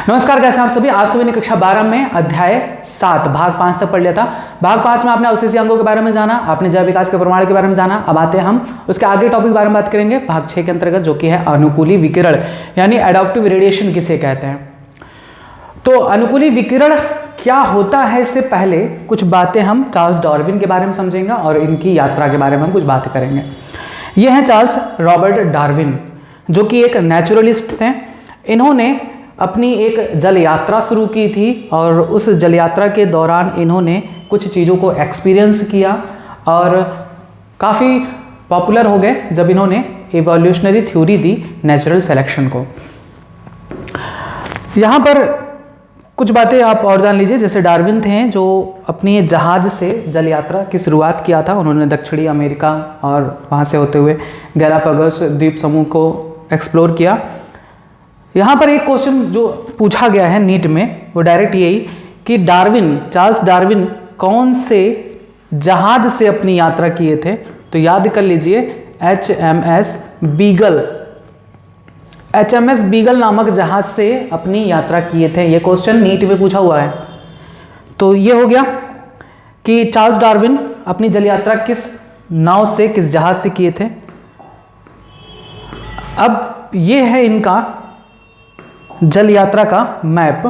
नमस्कार, कैसे हैं आप सभी ने कक्षा 12 में अध्याय 7 भाग 5 तक पढ़ लिया था। भाग 5 में आपने अवशेषीय अंगों के बारे में जाना, आपने जैव विकास के प्रमाण के बारे में जाना। अब आते हैं हम उसके आगे टॉपिक के बारे में बात करेंगे भाग 6 के अंतर्गत, जो कि है अनुकूली विकिरण यानी एडॉप्टिव रेडिएशन किसे कहते हैं। तो अनुकूली विकिरण क्या होता है, इससे पहले कुछ बातें हम चार्ल्स डार्विन के बारे में समझेंगे और इनकी यात्रा के बारे में हम कुछ बातें करेंगे। ये हैं चार्ल्स रॉबर्ट डार्विन, जो कि एक नेचुरलिस्ट थे। इन्होंने अपनी एक जल यात्रा शुरू की थी और उस जल यात्रा के दौरान इन्होंने कुछ चीज़ों को एक्सपीरियंस किया और काफ़ी पॉपुलर हो गए जब इन्होंने evolutionary theory the natural selection को। यहाँ पर कुछ बातें आप और जान लीजिए। जैसे डार्विन थे जो अपनी जहाज़ से जल यात्रा की शुरुआत किया था। उन्होंने दक्षिणी अमेरिका और वहाँ से होते हुए गैलापागोस द्वीप समूह को एक्सप्लोर किया। यहाँ पर एक क्वेश्चन जो पूछा गया है नीट में, वो डायरेक्ट यही कि चार्ल्स डार्विन कौन से जहाज से अपनी यात्रा किए थे। तो याद कर लीजिए HMS बीगल, HMS बीगल नामक जहाज से अपनी यात्रा किए थे। ये क्वेश्चन नीट में पूछा हुआ है। तो ये हो गया कि चार्ल्स डार्विन अपनी जल यात्रा किस नाव से, किस जहाज से किए थे। अब ये है इनका जल यात्रा का मैप,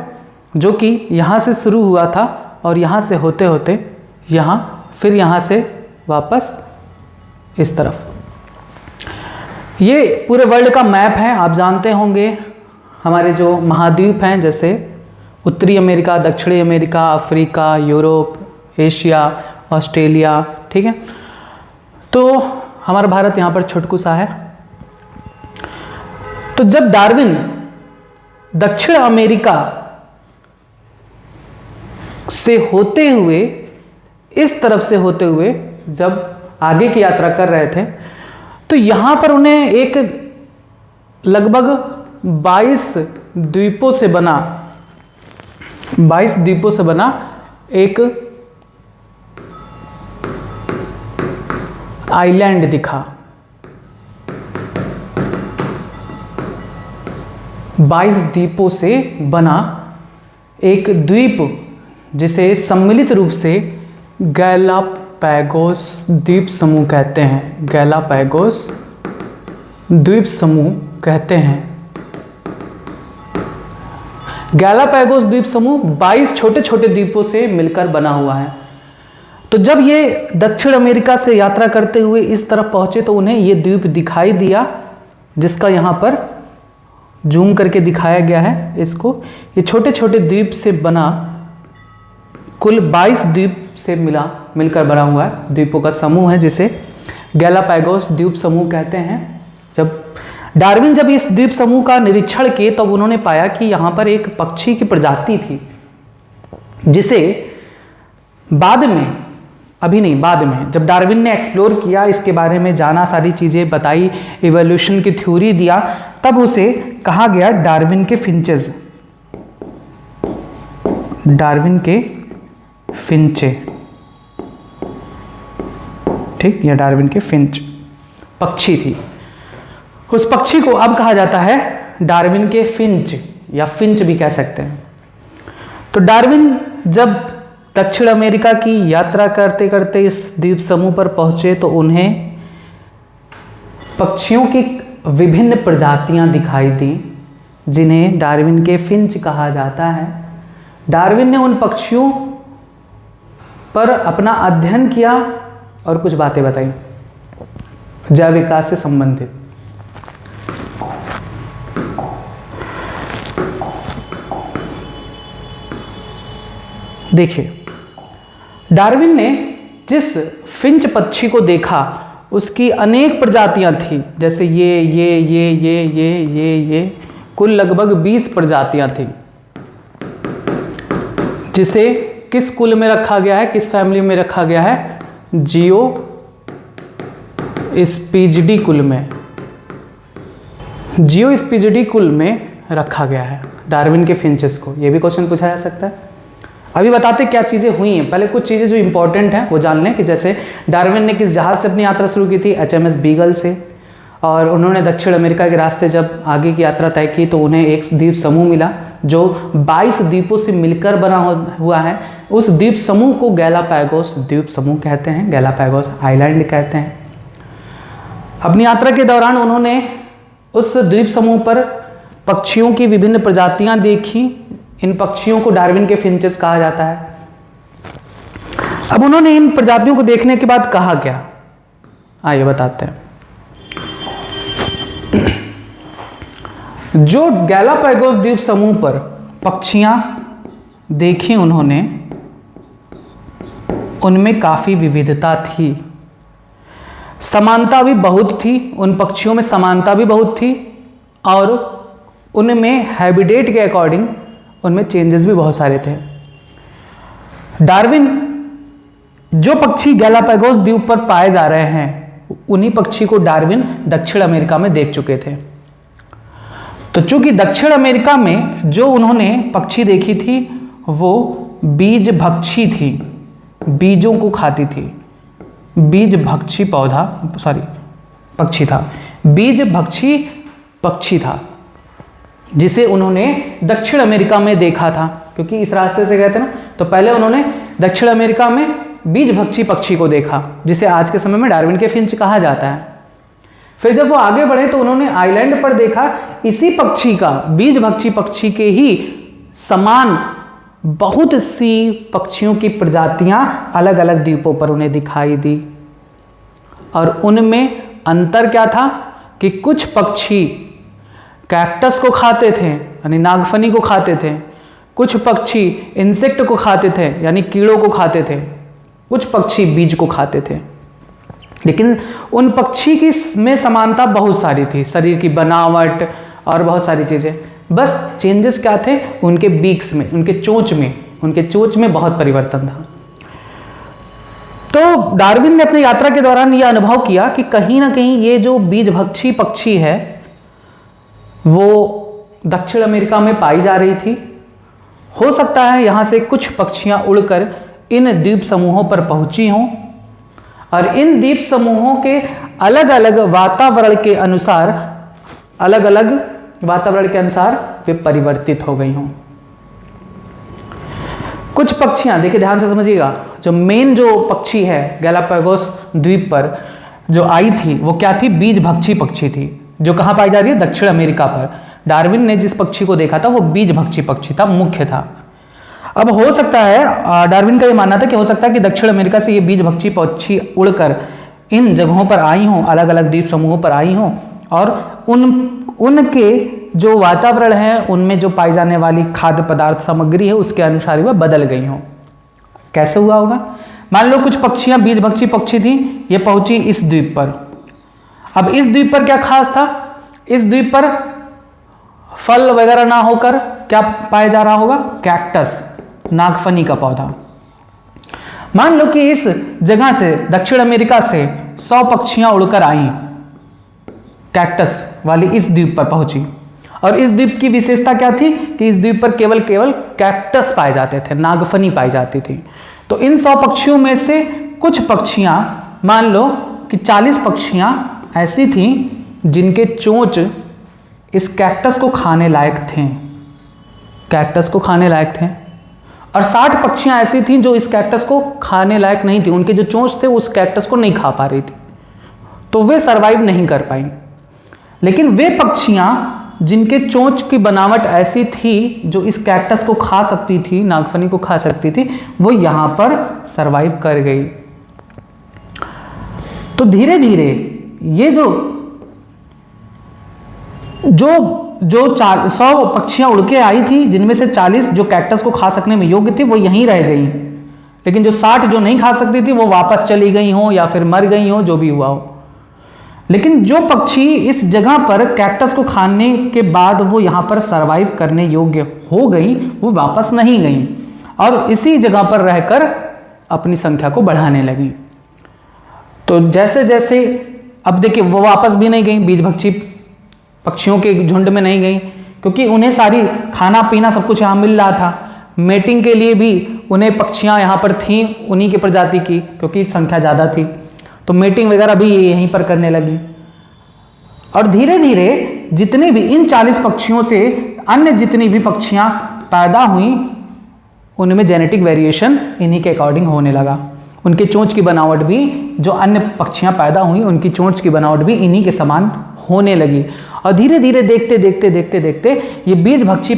जो कि यहाँ से शुरू हुआ था और यहाँ से होते होते यहाँ, फिर यहाँ से वापस इस तरफ। ये पूरे वर्ल्ड का मैप है। आप जानते होंगे हमारे जो महाद्वीप हैं, जैसे उत्तरी अमेरिका, दक्षिणी America, Africa, Europe, Asia, Australia, ठीक है। तो हमारा भारत यहाँ पर छोटकू सा है। तो जब डार्विन दक्षिण अमेरिका से होते हुए, इस तरफ से होते हुए जब आगे की यात्रा कर रहे थे, तो यहां पर उन्हें एक लगभग 22 द्वीपों से बना एक आइलैंड दिखा। 22 द्वीपों से बना एक द्वीप, जिसे सम्मिलित रूप से गैलापागोस द्वीप समूह कहते हैं। गैलापागोस द्वीप समूह कहते हैं। गैलापागोस द्वीप समूह 22 छोटे छोटे द्वीपों से मिलकर बना हुआ है। तो जब ये दक्षिण अमेरिका से यात्रा करते हुए इस तरफ पहुंचे तो उन्हें ये द्वीप दिखाई दिया, जिसका यहाँ पर जूम करके दिखाया गया है इसको। ये छोटे छोटे द्वीप से बना कुल 22 द्वीप से मिलकर बना हुआ है द्वीपों का समूह है, जिसे गैलापागोस द्वीप समूह कहते हैं। जब इस द्वीप समूह का निरीक्षण किए तब उन्होंने पाया कि यहाँ पर एक पक्षी की प्रजाति थी, जिसे बाद में जब डार्विन ने एक्सप्लोर किया, इसके बारे में जाना, सारी चीज़ें बताई, इवोल्यूशन की थ्योरी दिया, तब उसे कहा गया डार्विन के फिंचेस, ठीक, यह डार्विन के फिंच पक्षी थी। उस पक्षी को अब कहा जाता है डार्विन के फिंच, या फिंच भी कह सकते हैं। तो डार्विन जब दक्षिण अमेरिका की यात्रा करते करते इस द्वीप समूह पर पहुंचे तो उन्हें पक्षियों की विभिन्न प्रजातियां दिखाई दी, जिन्हें डार्विन के फिंच कहा जाता है। डार्विन ने उन पक्षियों पर अपना अध्ययन किया और कुछ बातें बताई जैव विकास से संबंधित। देखिए, डार्विन ने जिस फिंच पक्षी को देखा उसकी अनेक प्रजातियां थी। जैसे ये कुल लगभग 20 प्रजातियां थी, जिसे किस कुल में रखा गया है, किस फैमिली में रखा गया है? जियोस्पिजिडी कुल में। जियोस्पिजिडी कुल में रखा गया है डार्विन के फिंचेस को। यह भी क्वेश्चन पूछा जा सकता है। अभी बताते क्या चीज़ें हुई हैं। पहले कुछ चीज़ें जो इंपॉर्टेंट हैं वो जान लें कि जैसे डार्विन ने किस जहाज़ से अपनी यात्रा शुरू की थी, HMS बीगल से, और उन्होंने दक्षिण अमेरिका के रास्ते जब आगे की यात्रा तय की तो उन्हें एक द्वीप समूह मिला जो 22 द्वीपों से मिलकर बना हुआ है, उस द्वीप समूह को गैलापैगोस द्वीप समूह कहते हैं, गैलापैगोस आइलैंड कहते हैं। अपनी यात्रा के दौरान उन्होंने उस द्वीप समूह पर पक्षियों की विभिन्न प्रजातियां देखी। इन पक्षियों को डार्विन के फिंचेस कहा जाता है। अब उन्होंने इन प्रजातियों को देखने के बाद कहा क्या, आइए बताते हैं। जो गैलापैगोस द्वीप समूह पर पक्षियां देखी उन्होंने, उनमें काफी विविधता थी, समानता भी बहुत थी। उन पक्षियों में समानता भी बहुत थी और उनमें हैबिटेट के अकॉर्डिंग उनमें चेंजेस भी बहुत सारे थे। डार्विन जो पक्षी गैलापैगोस द्वीप पर पाए जा रहे हैं, उन्हीं पक्षी को डार्विन दक्षिण अमेरिका में देख चुके थे। तो चूंकि दक्षिण अमेरिका में जो उन्होंने पक्षी देखी थी वो बीज भक्षी थी, बीजों को खाती थी। बीज भक्षी पक्षी था, बीज भक्षी पक्षी था, जिसे उन्होंने दक्षिण अमेरिका में देखा था। क्योंकि इस रास्ते से गए थे ना, तो पहले उन्होंने दक्षिण अमेरिका में बीज भक्षी पक्षी को देखा, जिसे आज के समय में डार्विन के फिंच कहा जाता है। फिर जब वो आगे बढ़े तो उन्होंने आइलैंड पर देखा इसी पक्षी का, बीज भक्षी पक्षी के ही समान बहुत सी पक्षियों की प्रजातियां अलग अलग द्वीपों पर उन्हें दिखाई दी। और उनमें अंतर क्या था कि कुछ पक्षी कैक्टस को खाते थे, यानी नागफनी को खाते थे, कुछ पक्षी इंसेक्ट को खाते थे, यानी कीड़ों को खाते थे, कुछ पक्षी बीज को खाते थे। लेकिन उन पक्षी की में समानता बहुत सारी थी, शरीर की बनावट और बहुत सारी चीजें। बस चेंजेस क्या थे, उनके बीक्स में, उनके चोंच में बहुत परिवर्तन था। तो डार्विन ने अपनी यात्रा के दौरान यह अनुभव किया कि कहीं ना कहीं ये जो बीज भक्षी पक्षी है वो दक्षिण अमेरिका में पाई जा रही थी। हो सकता है यहां से कुछ पक्षियां उड़कर इन द्वीप समूहों पर पहुंची हों और इन द्वीप समूहों के अलग अलग वातावरण के अनुसार वे परिवर्तित हो गई हों। कुछ पक्षियां, देखिए ध्यान से समझिएगा, जो मेन जो पक्षी है गैलापैगोस द्वीप पर जो आई थी वो क्या थी, बीज भक्षी पक्षी थी, जो कहां पाई जा रही है, दक्षिण अमेरिका पर। डार्विन ने जिस पक्षी को देखा था वो बीज भक्षी पक्षी था, मुख्य था। अब हो सकता है, डार्विन का ये मानना था कि हो सकता है कि दक्षिण अमेरिका से ये बीज भक्षी पक्षी उड़कर इन जगहों पर आई हों, अलग अलग द्वीप समूहों पर आई हों और उनके जो वातावरण है उनमें जो पाई जाने वाली खाद्य पदार्थ सामग्री है उसके अनुसार वह बदल गई हों। कैसे हुआ होगा, मान लो कुछ पक्षियां बीज भक्षी पक्षी थी, ये पहुंची इस द्वीप पर। अब इस द्वीप पर क्या खास था, इस द्वीप पर फल वगैरह ना होकर क्या पाया जा रहा होगा, कैक्टस, नागफनी का पौधा। मान लो कि इस जगह से दक्षिण अमेरिका से 100 पक्षियां उड़कर आई, कैक्टस वाली इस द्वीप पर पहुंची और इस द्वीप की विशेषता क्या थी कि इस द्वीप पर केवल कैक्टस पाए जाते थे, नागफनी पाई जाती थी। तो इन 100 पक्षियों में से कुछ पक्षियां, मान लो कि 40 पक्षियां ऐसी थीं जिनके चोंच इस कैक्टस को खाने लायक थे, कैक्टस को खाने लायक थे, और 60 पक्षियां ऐसी थीं जो इस कैक्टस को खाने लायक नहीं थी, उनके जो चोंच थे उस कैक्टस को नहीं खा पा रही थी, तो वे सरवाइव नहीं कर पाई। लेकिन वे पक्षियां जिनके चोंच की बनावट ऐसी थी जो इस कैक्टस को खा सकती थी, नागफनी को खा सकती थी, वो यहां पर सरवाइव कर गई। तो धीरे धीरे ये जो 100 पक्षियां उड़ के आई थी, जिनमें से 40 जो कैक्टस को खा सकने में योग्य थी वो यहीं रह गई, लेकिन जो 60 जो नहीं खा सकती थी वो वापस चली गई हो या फिर मर गई हो, जो भी हुआ हो। लेकिन जो पक्षी इस जगह पर कैक्टस को खाने के बाद वो यहाँ पर सरवाइव करने योग्य हो गई, वो वापस नहीं गई और इसी जगह पर रहकर अपनी संख्या को बढ़ाने लगी। तो जैसे जैसे अब देखिए वो वापस भी नहीं गई, बीज भक्षी पक्षियों के झुंड में नहीं गई, क्योंकि उन्हें सारी खाना पीना सब कुछ यहाँ मिल रहा था। मेटिंग के लिए भी उन्हें पक्षियाँ यहाँ पर थीं उन्हीं की प्रजाति की, क्योंकि संख्या ज़्यादा थी, तो मीटिंग वगैरह भी यहीं पर करने लगी। और धीरे धीरे जितने भी इन 40 पक्षियों से अन्य जितनी भी पक्षियां पैदा हुई उनमें जेनेटिक वेरिएशन इन्हीं के अकॉर्डिंग होने लगा। उनके चोंच की बनावट भी, जो अन्य पक्षियां पैदा हुई उनकी चोंच की बनावट भी इन्हीं के समान होने लगी। और धीरे धीरे देखते देखते देखते देखते ये बीजभक्षी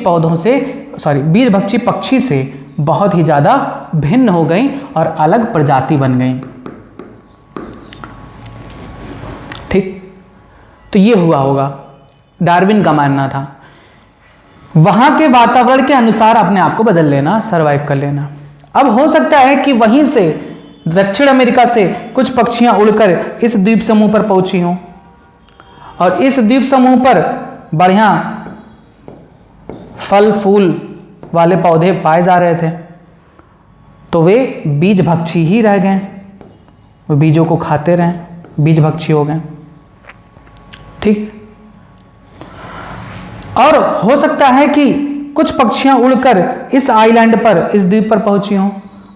पक्षी से बहुत ही ज़्यादा भिन्न हो गई और अलग प्रजाति बन गई। ठीक, तो ये हुआ होगा, डार्विन का मानना था। वहां के वातावरण के अनुसार अपने आप को बदल लेना, सरवाइव कर लेना। अब हो सकता है कि वहीं से दक्षिण अमेरिका से कुछ पक्षियां उड़कर इस द्वीप समूह पर पहुंची हों और इस द्वीप समूह पर बढ़िया फल फूल वाले पौधे पाए जा रहे थे, तो वे बीज भक्षी ही रह गए, वे बीजों को खाते रहे, बीज भक्षी हो गए। ठीक, और हो सकता है कि कुछ पक्षियां उड़कर इस आइलैंड पर, इस द्वीप पर पहुंची हों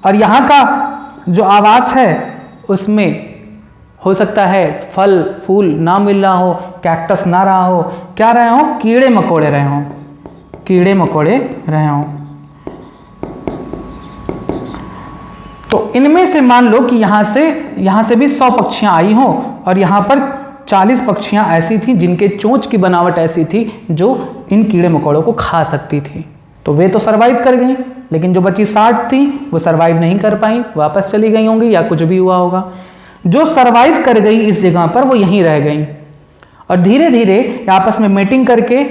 और यहाँ का जो आवास है उसमें हो सकता है फल फूल ना मिल रहा हो, कैक्टस ना रहा हो, क्या रहे हो, कीड़े मकोड़े रहे हों, कीड़े मकोड़े रहे हों। तो इनमें से मान लो कि यहाँ से भी 100 पक्षियां आई हों और यहाँ पर 40 पक्षियां ऐसी थी जिनके चोंच की बनावट ऐसी थी जो इन कीड़े मकोड़ों को खा सकती थी, तो वे तो सरवाइव कर गई, लेकिन जो बची 60 थी वो सरवाइव नहीं कर पाई, वापस चली गई होंगी या कुछ भी हुआ होगा। जो सरवाइव कर गई इस जगह पर वो यहीं रह गई और धीरे धीरे आपस में मेटिंग करके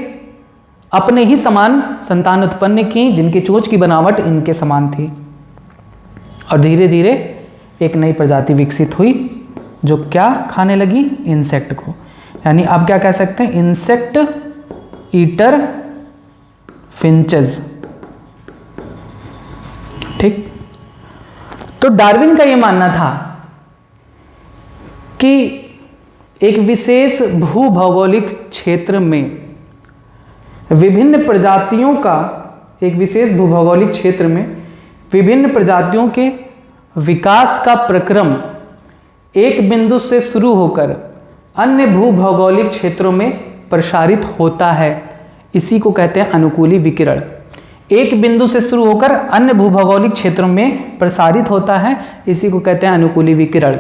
अपने ही समान संतान उत्पन्न की जिनकी चोंच की बनावट इनके समान थी और धीरे धीरे एक नई प्रजाति विकसित हुई जो क्या खाने लगी, इंसेक्ट को। यानी आप क्या कह सकते हैं, इंसेक्ट ईटर फिंचेस। ठीक, तो डार्विन का यह मानना था कि एक विशेष भूभौगोलिक क्षेत्र में विभिन्न प्रजातियों का, एक विशेष भूभौगोलिक क्षेत्र में विभिन्न प्रजातियों के विकास का प्रक्रम एक बिंदु से शुरू होकर अन्य भूभौगोलिक क्षेत्रों में प्रसारित होता है। इसी को कहते हैं अनुकूली विकिरण। एक बिंदु से शुरू होकर अन्य भूभौगोलिक क्षेत्रों में प्रसारित होता है, इसी को कहते हैं अनुकूली विकिरण।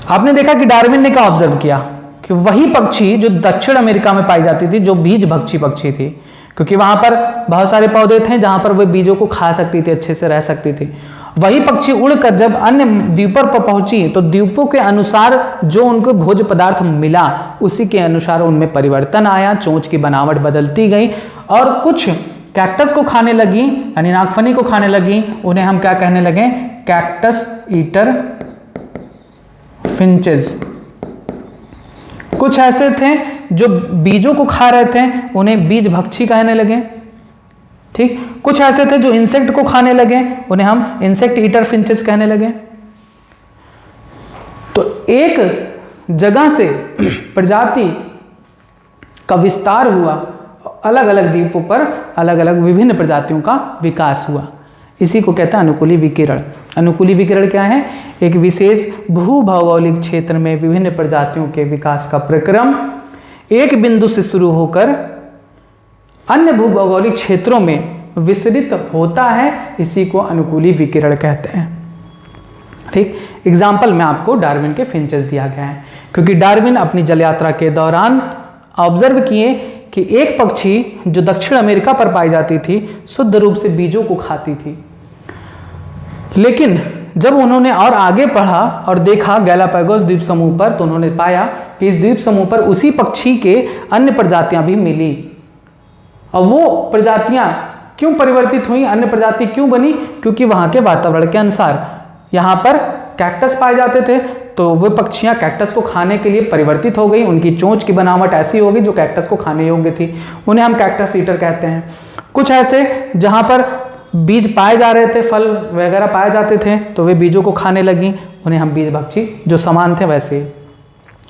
आपने देखा कि डार्विन ने क्या ऑब्जर्व किया कि वही पक्षी जो दक्षिण अमेरिका में पाई जाती थी, जो बीज भक्षी पक्षी थी, क्योंकि वहां पर बहुत सारे पौधे थे जहां पर वे बीजों को खा सकती थी, अच्छे से रह सकती थी, वही पक्षी उड़कर जब अन्य द्वीपों पर पहुंची तो द्वीपों के अनुसार जो उनको भोज्य पदार्थ मिला उसी के अनुसार उनमें परिवर्तन आया, चोंच की बनावट बदलती गई और कुछ कैक्टस को खाने लगी, यानी नागफनी को खाने लगी, उन्हें हम क्या कहने लगे, कैक्टस ईटर फिंचेस। कुछ ऐसे थे जो बीजों को खा रहे थे, उन्हें बीज भक्षी कहने लगे। ठीक, कुछ ऐसे थे जो इंसेक्ट को खाने लगे, उन्हें हम इंसेक्ट ईटर फिंचेस कहने लगे। तो एक जगह से प्रजाति का विस्तार हुआ, अलग अलग द्वीपों पर अलग अलग विभिन्न प्रजातियों का विकास हुआ, इसी को कहते हैं अनुकूली विकिरण। अनुकूली विकिरण क्या है, एक विशेष भूभौगोलिक क्षेत्र में विभिन्न प्रजातियों के विकास का प्रक्रम एक बिंदु से शुरू होकर अन्य भूभौगोलिक क्षेत्रों में विस्तृत होता है, इसी को अनुकूली विकिरण कहते हैं। ठीक, एग्जाम्पल में आपको डार्विन के फिंचेस दिया गया है, क्योंकि डार्विन अपनी जल यात्रा के दौरान ऑब्जर्व किए कि एक पक्षी जो दक्षिण अमेरिका पर पाई जाती थी शुद्ध रूप से बीजों को खाती थी, लेकिन जब उन्होंने और आगे पढ़ा और देखा गैलापागोस द्वीप समूह पर, तो उन्होंने पाया कि इस द्वीप समूह पर उसी पक्षी के अन्य प्रजातियां भी मिली। और वो प्रजातियां क्यों परिवर्तित हुई, अन्य प्रजाति क्यों बनी, क्योंकि वहां के वातावरण के अनुसार यहाँ पर कैक्टस पाए जाते थे, तो वो पक्षियां कैक्टस को खाने के लिए परिवर्तित हो गई, उनकी चोंच की बनावट ऐसी होगी जो कैक्टस को खाने योग्य थी, उन्हें हम कैक्टस ईटर कहते हैं। कुछ ऐसे जहां पर बीज पाए जा रहे थे, फल वगैरह पाए जाते थे, तो वे बीजों को खाने लगी, उन्हें हम बीज भक्षी, जो समान थे वैसे ही।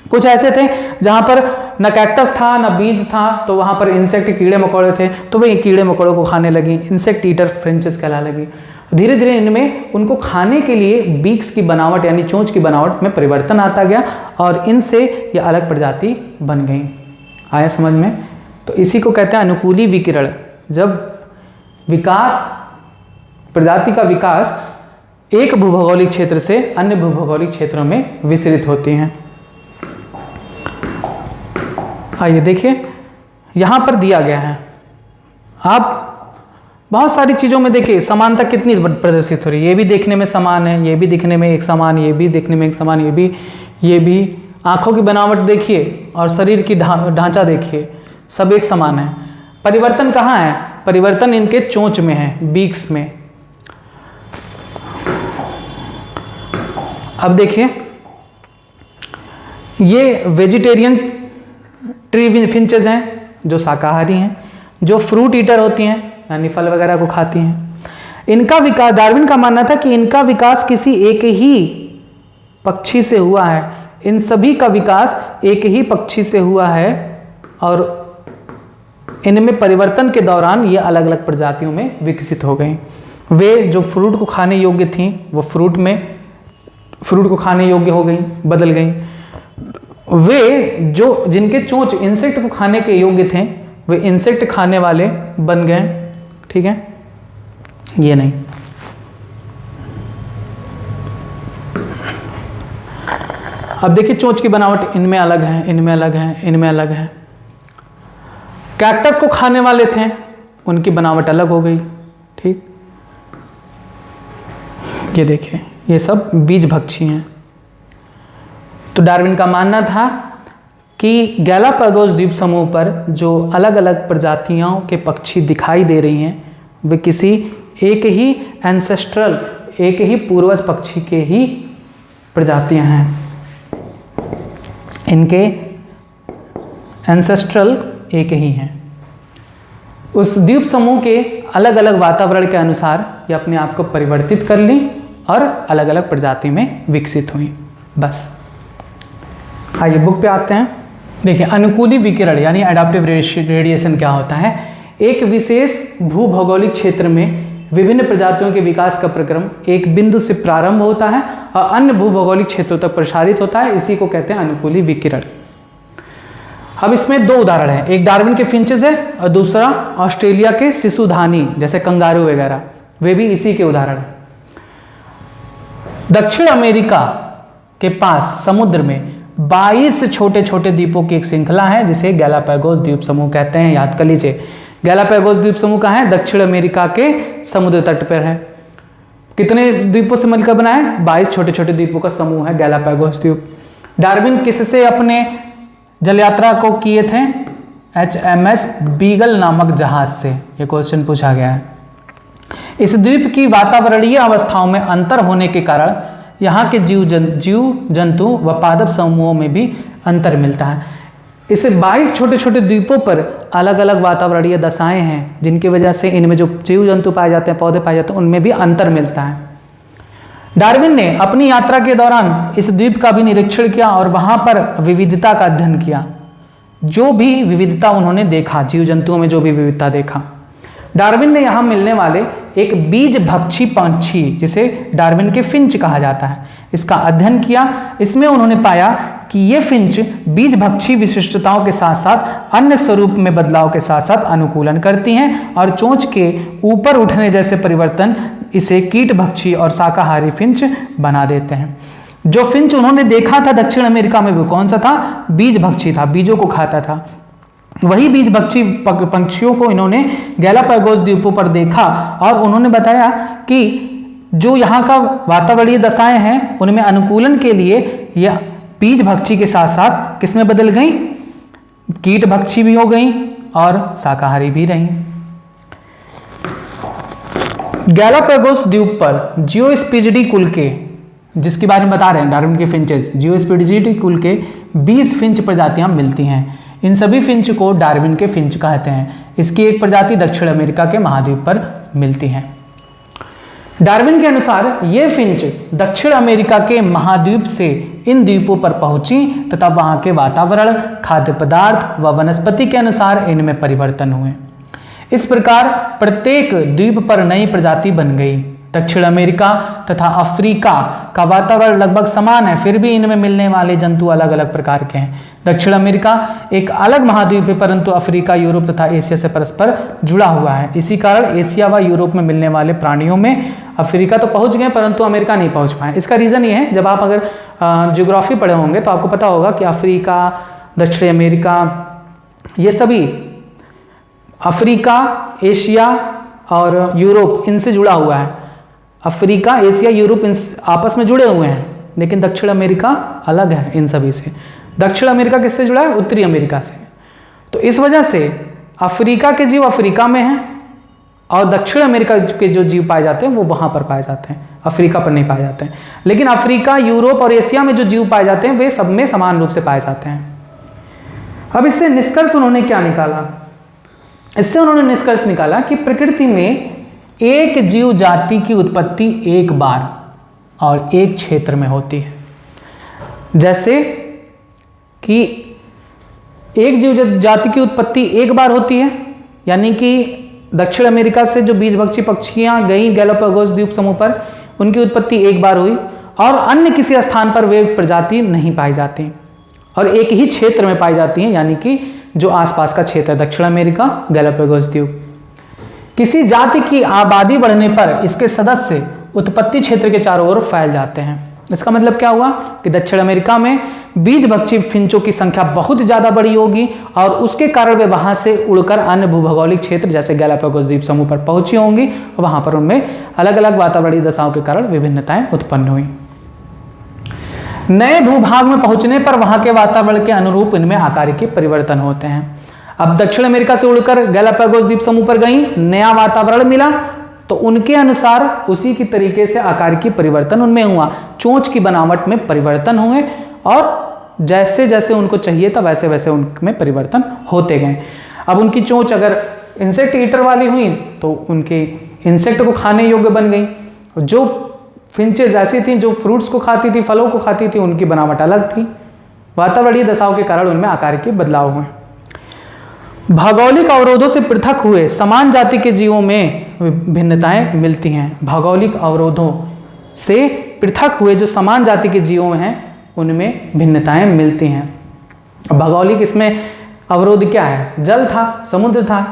कुछ ऐसे थे जहां पर न कैक्टस था न बीज था, तो वहां पर इंसेक्ट कीड़े मकोड़े थे, तो वे कीड़े मकोड़ों को खाने लगी, इंसेक्ट ईटर फिंचेस कहला लगी। धीरे धीरे इनमें उनको खाने के लिए बीक्स की बनावट यानी चोंच की बनावट में परिवर्तन आता गया और इनसे ये अलग प्रजाति बन गई। आया समझ में? तो इसी को कहते हैं अनुकूली विकिरण। जब विकास, प्रजाति का विकास एक भूभौगोलिक क्षेत्र से अन्य भूभौगोलिक क्षेत्रों में विस्तृत होती हैं। आइए देखिए, यहाँ पर दिया गया है, आप बहुत सारी चीज़ों में देखिए समानता कितनी प्रदर्शित हो रही है। ये भी देखने में समान है, ये भी दिखने में एक समान, ये भी दिखने में एक समान, ये भी आँखों की बनावट देखिए और शरीर की ढांचा देखिए, सब एक समान है। परिवर्तन कहाँ है? परिवर्तन इनके चोंच में है, बीक्स में। अब देखिए, ये वेजिटेरियन ट्री फिंचेस हैं जो शाकाहारी हैं, जो फ्रूट ईटर होती हैं यानी फल वगैरह को खाती हैं। इनका विकास, डार्विन का मानना था कि इनका विकास किसी एक ही पक्षी से हुआ है। इन सभी का विकास एक ही पक्षी से हुआ है और इनमें परिवर्तन के दौरान ये अलग अलग प्रजातियों में विकसित हो गई। वे जो फ्रूट को खाने योग्य थीं वो फ्रूट को खाने योग्य हो गई, बदल गई। वे जो जिनके चोंच इंसेक्ट को खाने के योग्य थे वे इंसेक्ट खाने वाले बन गए। ठीक है, ये नहीं। अब देखिए चोंच की बनावट इनमें अलग है, इनमें अलग है, इनमें अलग है। कैक्टस को खाने वाले थे, उनकी बनावट अलग हो गई। ठीक, ये देखिए, ये सब बीज भक्षी हैं। तो डार्विन का मानना था कि गैलापागोस द्वीप समूह पर जो अलग अलग प्रजातियों के पक्षी दिखाई दे रही हैं वे किसी एक ही एंसेस्ट्रल, एक ही पूर्वज पक्षी के ही प्रजातियां हैं। इनके एंसेस्ट्रल एक ही हैं। उस द्वीप समूह के अलग अलग वातावरण के अनुसार ये अपने आप को परिवर्तित कर ली और अलग अलग प्रजाति में विकसित हुई। बस, आइए बुक पे आते हैं। देखिए, अनुकूली विकिरण यानी एडाप्टिव रेडिएशन क्या होता है? एक विशेष भूभौगोलिक क्षेत्र में विभिन्न प्रजातियों के विकास का प्रक्रम एक बिंदु से प्रारंभ होता है और अन्य भूभौगोलिक क्षेत्रों तक प्रसारित होता है। इसी को कहते हैं अनुकूली विकिरण। अब इसमें दो उदाहरण हैं, एक डार्विन के फिंचेस है और दूसरा ऑस्ट्रेलिया के शिशुधानी जैसे कंगारू वगैरह, वे भी इसी के उदाहरण हैं। दक्षिण अमेरिका के पास समुद्र में 22 छोटे छोटे द्वीपों की एक श्रृंखला है जिसे गैलापागोस द्वीप समूह कहते हैं। याद कर लीजिए, गैलापागोस द्वीप समूह कहाँ है? दक्षिण अमेरिका के समुद्र तट पर है। कितने द्वीपों से मिलकर बना है? 22 छोटे छोटे द्वीपों का समूह है गैलापागोस द्वीप। डार्विन किससे अपने जल यात्रा को किए थे? HMS बीगल नामक जहाज से। यह क्वेश्चन पूछा गया है। इस द्वीप की वातावरणीय अवस्थाओं में अंतर होने के कारण यहाँ के जीव जंतु व पादप समूहों में भी अंतर मिलता है। इस 22 छोटे छोटे द्वीपों पर अलग अलग वातावरणीय दशाएं हैं जिनकी वजह से इनमें जो जीव जंतु पाए जाते हैं, पौधे पाए जाते हैं, उनमें भी अंतर मिलता है। डार्विन ने अपनी यात्रा के दौरान इस द्वीप का भी निरीक्षण किया और वहां पर विविधता का अध्ययन किया। जो भी विविधता उन्होंने देखा, जीव जंतुओं में जो भी विविधता देखा, डार्विन ने यहाँ मिलने वाले एक बीज भक्षी पंछी जिसे डार्विन के फिंच कहा जाता है, इसका अध्ययन किया। इसमें उन्होंने पाया कि ये फिंच बीज भक्षी विशिष्टताओं के साथ साथ अन्य स्वरूप में बदलाव के साथ साथ अनुकूलन करती हैं और चोंच के ऊपर उठने जैसे परिवर्तन इसे कीट भक्षी और शाकाहारी फिंच बना देते हैं। जो फिंच उन्होंने देखा था दक्षिण अमेरिका में, वो कौन सा था? बीज भक्षी था, बीजों को खाता था। वही बीज भक्षी पंछियों को इन्होंने गैलापागोस द्वीपों पर देखा और उन्होंने बताया कि जो यहाँ का वातावरणीय दशाएं हैं उनमें अनुकूलन के लिए यह बीज भक्षी के साथ साथ किसमें बदल गई? कीट भक्षी भी हो गई और शाकाहारी भी रही। गैलापागोस द्वीप पर जियोस्पिजिडी कुल के, जिसके बारे में बता रहे हैं डार्विन के फिंचेस, जियोस्पिजिडी कुल के 20 फिंच प्रजातियां मिलती हैं। इन सभी फिंच को डार्विन के फिंच कहते हैं। इसकी एक प्रजाति दक्षिण अमेरिका के महाद्वीप पर मिलती है। डार्विन के अनुसार ये फिंच दक्षिण अमेरिका के महाद्वीप से इन द्वीपों पर पहुंची तथा वहां के वातावरण, खाद्य पदार्थ व वनस्पति के अनुसार इनमें परिवर्तन हुए। इस प्रकार प्रत्येक द्वीप पर नई प्रजाति बन गई दक्षिण अमेरिका तथा अफ्रीका का वातावरण लगभग समान है, फिर भी इनमें मिलने वाले जंतु अलग अलग प्रकार के हैं। दक्षिण अमेरिका एक अलग महाद्वीप है, परंतु अफ्रीका, यूरोप तथा एशिया से परस्पर जुड़ा हुआ है। इसी कारण एशिया व यूरोप में मिलने वाले प्राणियों में अफ्रीका तो पहुंच गए परंतु अमेरिका नहीं पहुंच पाए। इसका रीज़न ये है, जब आप अगर ज्योग्राफी पढ़े होंगे तो आपको पता होगा कि अफ्रीका, दक्षिण अमेरिका, ये सभी अफ्रीका, एशिया और यूरोप इनसे जुड़ा हुआ है। अफ्रीका, एशिया, यूरोप इन आपस में जुड़े हुए हैं, लेकिन दक्षिण अमेरिका अलग है इन सभी से। दक्षिण अमेरिका किससे जुड़ा है? उत्तरी अमेरिका से। तो इस वजह से अफ्रीका के जीव अफ्रीका में हैं और दक्षिण अमेरिका के जो जीव पाए जाते हैं वो वहाँ पर पाए जाते हैं, अफ्रीका पर नहीं पाए जाते हैं। लेकिन अफ्रीका, यूरोप और एशिया में जो जीव पाए जाते हैं वे सब में समान रूप से पाए जाते हैं। अब इससे निष्कर्ष उन्होंने क्या निकाला? इससे उन्होंने निष्कर्ष निकाला कि प्रकृति में एक जीव जाति की उत्पत्ति एक बार और एक क्षेत्र में होती है। जैसे कि एक जीव जाति की उत्पत्ति एक बार होती है, यानी कि दक्षिण अमेरिका से जो बीजभक्षी पक्षियां गई गैलापागोस द्वीप समूह पर, उनकी उत्पत्ति एक बार हुई और अन्य किसी स्थान पर वे प्रजाति नहीं पाई जाती और एक ही क्षेत्र में पाई जाती हैं, यानी कि जो आसपास का क्षेत्र है दक्षिण अमेरिका, गैलापागोस द्वीप। किसी जाति की आबादी बढ़ने पर इसके सदस्य उत्पत्ति क्षेत्र के चारों ओर फैल जाते हैं। इसका मतलब क्या हुआ कि दक्षिण अमेरिका में बीजभक्षी फिंचों की संख्या बहुत ज़्यादा बड़ी होगी और उसके कारण वे वहाँ से उड़कर अन्य भूभौगोलिक क्षेत्र जैसे गैलापागोस द्वीप समूह पर पहुंची होंगी और वहाँ पर उनमें अलग अलग वातावरणीय दशाओं के कारण विभिन्नताएं उत्पन्न हुई। नए भूभाग में पहुंचने पर वहाँ के वातावरण के अनुरूप इनमें आकार के परिवर्तन होते हैं। अब दक्षिण अमेरिका से उड़कर गैलापागोस द्वीप समूह पर गई, नया वातावरण मिला तो उनके अनुसार उसी की तरीके से आकार की परिवर्तन उनमें हुआ, चोंच की बनावट में परिवर्तन हुए और जैसे जैसे उनको चाहिए था वैसे वैसे उनमें परिवर्तन होते गए। अब उनकी चोंच अगर इंसेक्ट ईटर वाली हुई तो उनके इंसेक्ट को खाने योग्य बन गई। जो फिंचेज ऐसी थी जो फ्रूट्स को खाती थी, फलों को खाती थी, उनकी बनावट अलग थी। वातावरणीय दशाओं के कारण उनमें आकार के बदलाव हुए। भौगोलिक अवरोधों से पृथक हुए समान जाति के जीवों में भिन्नताएं मिलती हैं। भौगोलिक अवरोधों से पृथक हुए जो समान जाति के जीवों हैं उनमें भिन्नताएं मिलती हैं। भौगोलिक इसमें अवरोध क्या है? जल था, समुद्र था,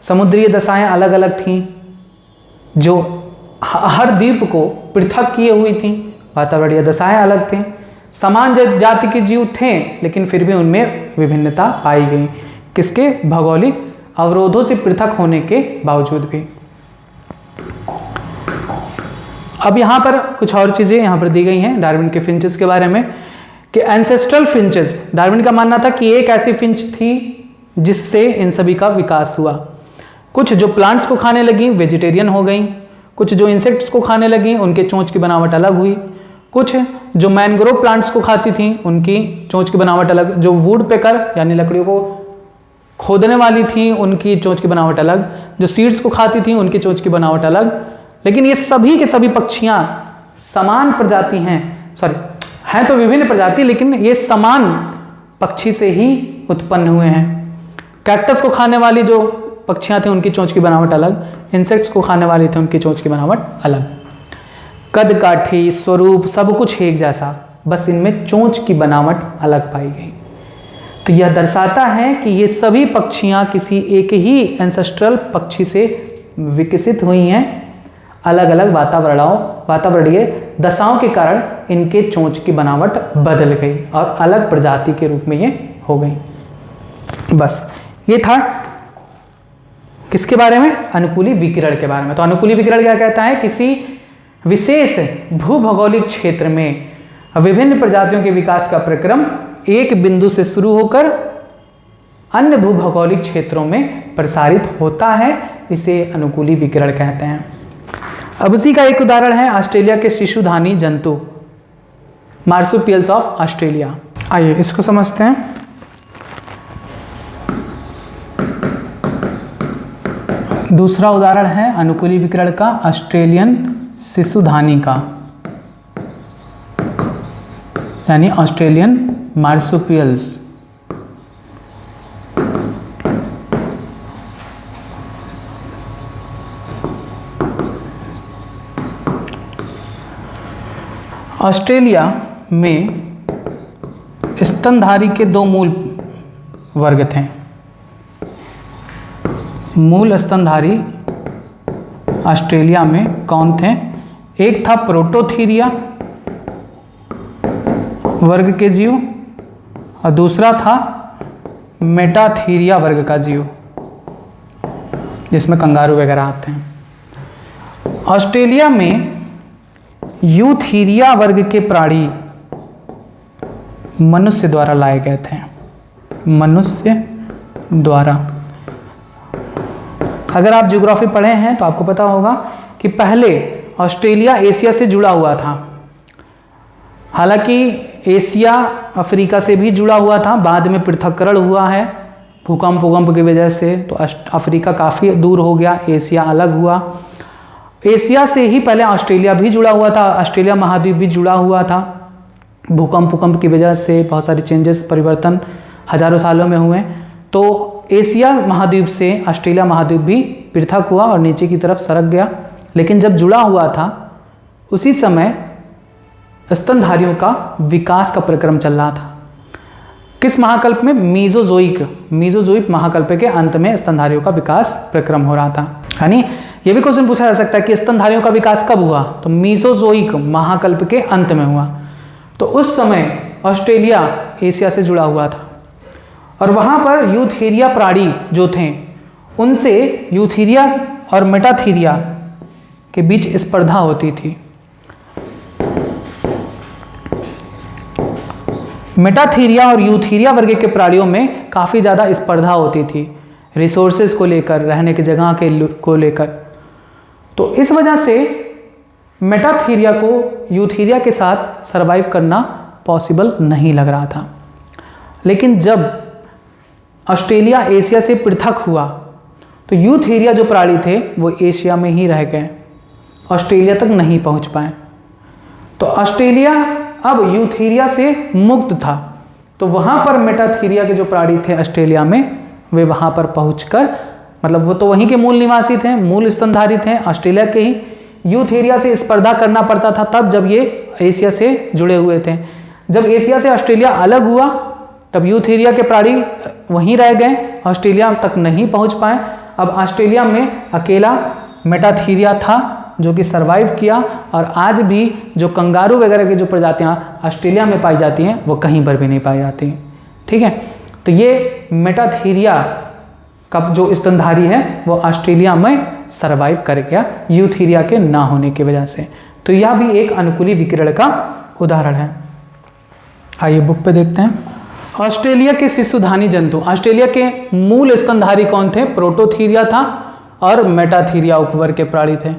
समुद्रीय दशाएं अलग अलग थीं जो हर द्वीप को पृथक किए हुई थीं, वातावरणीय दशाएं अलग थीं। समान जाति के जीव थे लेकिन फिर भी उनमें विभिन्नता पाई गई, किसके? भौगोलिक अवरोधों से पृथक होने के बावजूद भी। अब यहाँ पर कुछ और चीज़ें यहाँ पर दी गई हैं डार्विन के फिंचेस के बारे में कि एंसेस्ट्रल फिंचेस, डार्विन का मानना था कि एक ऐसी फिंच थी जिससे इन सभी का विकास हुआ। कुछ जो प्लांट्स को खाने लगी वेजिटेरियन हो गई, कुछ जो इंसेक्ट्स को खाने लगी उनके चोंच की बनावट अलग हुई, कुछ जो मैंग्रोव प्लांट्स को खाती थी उनकी चोंच की बनावट अलग, जो वुड पेकर यानी लकड़ियों को खोदने वाली थी उनकी चोंच की बनावट अलग, जो सीड्स को खाती थी उनकी चोंच की बनावट अलग। लेकिन ये सभी के सभी पक्षियां समान प्रजाति हैं तो विभिन्न प्रजाति, लेकिन ये समान पक्षी से ही उत्पन्न हुए हैं। कैक्टस को खाने वाली जो पक्षियां थी उनकी चोंच की बनावट अलग, इंसेक्ट्स को खाने वाली थी उनकी चोंच की बनावट अलग। कद काठी, स्वरूप सब कुछ एक जैसा, बस इनमें चोंच की बनावट अलग पाई गई। तो यह दर्शाता है कि ये सभी पक्षियां किसी एक ही एंसेस्ट्रल पक्षी से विकसित हुई हैं। अलग अलग वातावरणीय दशाओं के कारण इनके चोंच की बनावट बदल गई और अलग प्रजाति के रूप में ये हो गई। बस ये था किसके बारे में? अनुकूली विकिरण के बारे में। तो अनुकूली विकिरण क्या कहता है? किसी विशेष भूभौगोलिक क्षेत्र में विभिन्न प्रजातियों के विकास का प्रक्रम एक बिंदु से शुरू होकर अन्य भूभौगोलिक क्षेत्रों में प्रसारित होता है, इसे अनुकूली विकिरण कहते हैं। अब उसी का एक उदाहरण है ऑस्ट्रेलिया के शिशुधानी जंतु मार्सुपियल्स ऑफ ऑस्ट्रेलिया। आइए इसको समझते हैं। दूसरा उदाहरण है अनुकूली विकिरण का ऑस्ट्रेलियन शिशुधानी का, यानी ऑस्ट्रेलियन मार्सुपियल्स। ऑस्ट्रेलिया में स्तनधारी के दो मूल वर्ग थे। मूल स्तनधारी ऑस्ट्रेलिया में कौन थे? एक था प्रोटोथीरिया वर्ग के जीव और दूसरा था मेटाथीरिया वर्ग का जीव, जिसमें कंगारू वगैरह आते हैं। ऑस्ट्रेलिया में यूथीरिया वर्ग के प्राणी मनुष्य द्वारा लाए गए थे। मनुष्य द्वारा। अगर आप ज्योग्राफी पढ़े हैं तो आपको पता होगा कि पहले ऑस्ट्रेलिया एशिया से जुड़ा हुआ था। हालांकि एशिया अफ्रीका से भी जुड़ा हुआ था, बाद में पृथक्करण हुआ है भूकंप की वजह से, तो अफ्रीका काफ़ी दूर हो गया, एशिया अलग हुआ। एशिया से ही पहले ऑस्ट्रेलिया भी जुड़ा हुआ था, ऑस्ट्रेलिया महाद्वीप भी जुड़ा हुआ था। भूकंप की वजह से बहुत सारी चेंजेस, परिवर्तन हजारों सालों में हुए, तो एशिया महाद्वीप से ऑस्ट्रेलिया महाद्वीप भी पृथक हुआ और नीचे की तरफ सरक गया। लेकिन जब जुड़ा हुआ था उसी समय स्तनधारियों का विकास का प्रक्रम चल रहा था। किस महाकल्प में? मीजोजोइक महाकल्प के अंत में स्तनधारियों का विकास प्रक्रम हो रहा था। यानी ये भी क्वेश्चन पूछा जा सकता है कि स्तनधारियों का विकास कब हुआ? तो मीजोजोइक महाकल्प के अंत में हुआ। तो उस समय ऑस्ट्रेलिया एशिया से जुड़ा हुआ था और वहाँ पर यूथीरिया प्राणी जो थे उनसे यूथीरिया और मेटाथीरिया के बीच स्पर्धा होती थी। मेटाथीरिया और यूथीरिया वर्ग के प्राणियों में काफ़ी ज़्यादा स्पर्धा होती थी, रिसोर्सेज को लेकर, रहने की जगह को लेकर। तो इस वजह से मेटाथीरिया को यूथीरिया के साथ सरवाइव करना पॉसिबल नहीं लग रहा था। लेकिन जब ऑस्ट्रेलिया एशिया से पृथक हुआ तो यूथीरिया जो प्राणी थे वो एशिया में ही रह गए, ऑस्ट्रेलिया तक नहीं पहुंच पाए। तो ऑस्ट्रेलिया अब यूथीरिया से मुक्त था, तो वहाँ पर मेटाथीरिया के जो प्राणी थे ऑस्ट्रेलिया में, वे वहाँ पर पहुंचकर, मतलब वो तो वहीं के मूल निवासी थे, मूल स्तनधारी थे ऑस्ट्रेलिया के ही। यूथीरिया से स्पर्धा करना पड़ता था तब जब ये एशिया से जुड़े हुए थे। जब एशिया से ऑस्ट्रेलिया अलग हुआ तब यूथीरिया के प्राणी वहीं रह गए, ऑस्ट्रेलिया तक नहीं पहुंच पाए। अब ऑस्ट्रेलिया में अकेला मेटाथीरिया था जो कि सरवाइव किया, और आज भी जो कंगारू वगैरह की जो प्रजातियां ऑस्ट्रेलिया में पाई जाती हैं वो कहीं पर भी नहीं पाई जाती हैं। ठीक है, तो ये मेटाथीरिया का जो स्तनधारी है वो ऑस्ट्रेलिया में सरवाइव कर गया यूथीरिया के ना होने की वजह से। तो यह भी एक अनुकूली विकिरण का उदाहरण है। आइए बुक पे देखते हैं। ऑस्ट्रेलिया के शिशुधानी जंतु। ऑस्ट्रेलिया के मूल स्तनधारी कौन थे? प्रोटोथीरिया था और मेटाथीरिया उपवर्ग के प्राणी थे।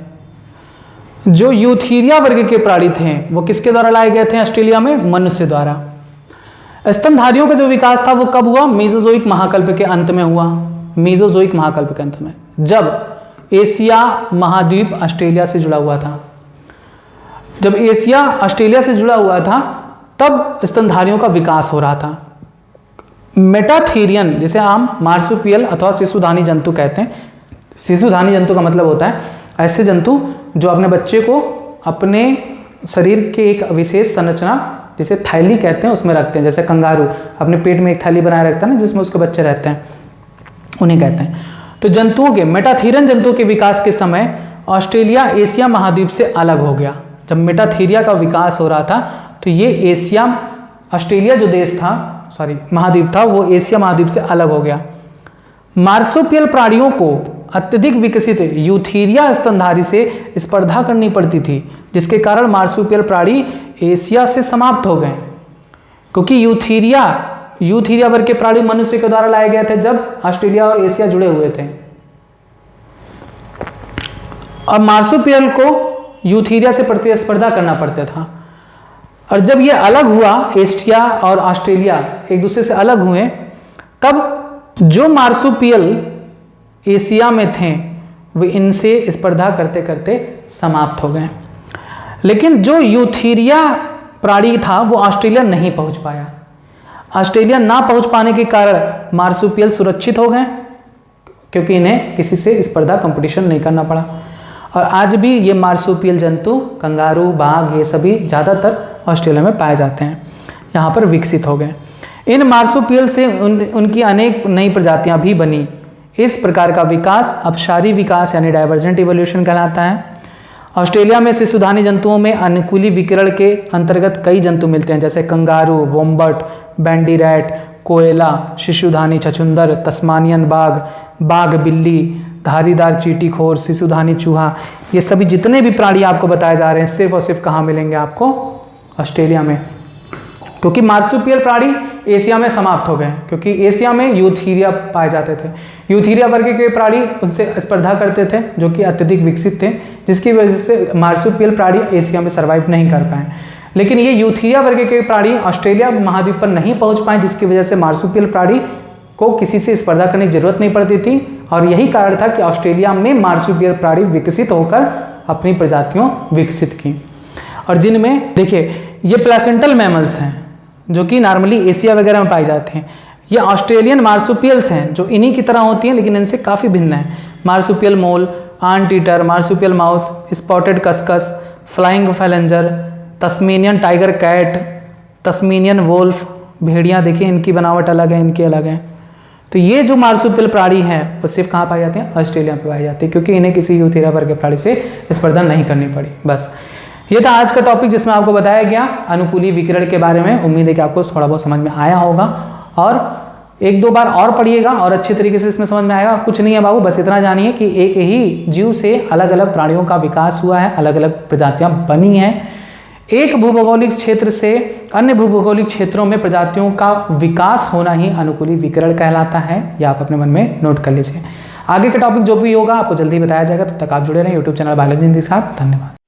जो यूथीरिया वर्ग के प्राणी थे वो किसके द्वारा लाए गए थे ऑस्ट्रेलिया में? मनुष्य द्वारा। स्तनधारियों का जो विकास था वो कब हुआ? मीजोजोइक महाकल्प के अंत में हुआ। मीजोजोइक महाकल्प के अंत में, जब एशिया महाद्वीप ऑस्ट्रेलिया से जुड़ा हुआ था। जब एशिया ऑस्ट्रेलिया से जुड़ा हुआ था तब स्तनधारियों का विकास हो रहा था। मेटाथीरियन, जिसे हम मार्सुपियल अथवा शिशुधानी जंतु कहते हैं। शिशुधानी जंतु का मतलब होता है ऐसे जंतु जो अपने बच्चे को अपने शरीर के एक विशेष संरचना, जिसे थैली कहते हैं, उसमें रखते हैं। जैसे कंगारू अपने पेट में एक थैली बनाए रखता है ना, जिसमें उसके बच्चे रहते हैं, उन्हें कहते हैं। तो जंतुओं के, मेटाथीरियन जंतुओं के विकास के समय ऑस्ट्रेलिया एशिया महाद्वीप से अलग हो गया। जब मेटाथीरिया का विकास हो रहा था तो ये एशिया, ऑस्ट्रेलिया जो देश था, महाद्वीप था, वो एशिया महाद्वीप से अलग हो गया। मार्सुपियल प्राणियों को अत्यधिक विकसित यूथीरिया स्तनधारी से स्पर्धा करनी पड़ती थी, जिसके कारण मार्सुपियल प्राणी एशिया से समाप्त हो गए, क्योंकि यूथीरिया वर्ग के प्राणी मनुष्य के द्वारा लाए गए थे जब ऑस्ट्रेलिया और एशिया जुड़े हुए थे। अब मार्सुपियल को यूथीरिया से प्रतिस्पर्धा करना पड़ता था, और जब ये अलग हुआ, एशिया और ऑस्ट्रेलिया एक दूसरे से अलग हुए, तब जो मार्सुपियल एशिया में थे वे इनसे स्पर्धा करते करते समाप्त हो गए। लेकिन जो यूथीरिया प्राणी था वो ऑस्ट्रेलिया नहीं पहुंच पाया। ऑस्ट्रेलिया ना पहुंच पाने के कारण मार्सुपियल सुरक्षित हो गए, क्योंकि इन्हें किसी से स्पर्धा कंपटीशन नहीं करना पड़ा। और आज भी ये मार्सुपियल जंतु, कंगारू, बाघ, ये सभी ज़्यादातर ऑस्ट्रेलिया में पाए जाते हैं, यहाँ पर विकसित हो गए। इन मार्सुपियल से उनकी अनेक नई प्रजातियां भी बनी। इस प्रकार का विकास अपसारी विकास यानी डाइवर्जेंट इवोल्यूशन कहलाता है। ऑस्ट्रेलिया में शिशुधानी जंतुओं में अनुकूली विकिरण के अंतर्गत कई जंतु मिलते हैं, जैसे कंगारू, वोम्बट, बैंडी रैट, कोयला, शिशुधानी छछूंदर, तस्मानियन बाघ, बाघ बिल्ली, धारीदार चींटीखोर, शिशुधानी चूहा। ये सभी जितने भी प्राणी आपको बताए जा रहे हैं सिर्फ और सिर्फ कहाँ मिलेंगे आपको? ऑस्ट्रेलिया में। क्योंकि मार्सुपियल प्राणी एशिया में समाप्त हो गए, क्योंकि एशिया में यूथीरिया पाए जाते थे। यूथीरिया वर्ग के प्राणी उनसे स्पर्धा करते थे जो कि अत्यधिक विकसित थे, जिसकी वजह से मार्सुपियल प्राणी एशिया में सर्वाइव नहीं कर पाए। लेकिन ये यूथीरिया वर्ग के प्राणी ऑस्ट्रेलिया महाद्वीप पर नहीं पहुंच पाए, जिसकी वजह से मार्सुपियल प्राणी को किसी से स्पर्धा करने की जरूरत नहीं पड़ती थी। और यही कारण था कि ऑस्ट्रेलिया में मार्सुपियल प्राणी विकसित होकर अपनी प्रजातियों विकसित की। और जिनमें देखिए ये प्लेसेंटल मैमल्स हैं जो कि नॉर्मली एशिया वगैरह में पाए जाते हैं। ये ऑस्ट्रेलियन मार्सुपियल्स हैं जो इन्हीं की तरह होती हैं, लेकिन इनसे काफ़ी भिन्न है। Marsupial mole, ant eater, marsupial mouse, spotted cuscus, flying phalanger, Tasmanian tiger cat, Tasmanian wolf, भेड़ियाँ देखिए इनकी बनावट अलग है, इनकी अलग है। तो ये जो मार्सुपियल प्राणी हैं वो सिर्फ कहाँ पाए जाते हैं? ऑस्ट्रेलिया में पाए जाते हैं, क्योंकि इन्हें किसी यूथीरिया वर्ग के प्राणी से स्पर्धा नहीं करनी पड़ी। बस ये था आज का टॉपिक जिसमें आपको बताया गया अनुकूली विकिरण के बारे में। उम्मीद है कि आपको थोड़ा बहुत समझ में आया होगा, और एक दो बार और पढ़िएगा और अच्छे तरीके से इसमें समझ में आएगा। कुछ नहीं है बाबू, बस इतना जानिए कि एक ही जीव से अलग अलग प्राणियों का विकास हुआ है, अलग अलग प्रजातियां बनी हैं। एक भूभौगोलिक क्षेत्र से अन्य भूभौगोलिक क्षेत्रों में प्रजातियों का विकास होना ही अनुकूली विकिरण कहलाता है। यह आप अपने मन में नोट कर लीजिए। आगे का टॉपिक जो भी होगा आपको जल्दी बताया जाएगा। तब तक आप जुड़े रहें यूट्यूब चैनल बायोलॉजी के साथ। धन्यवाद।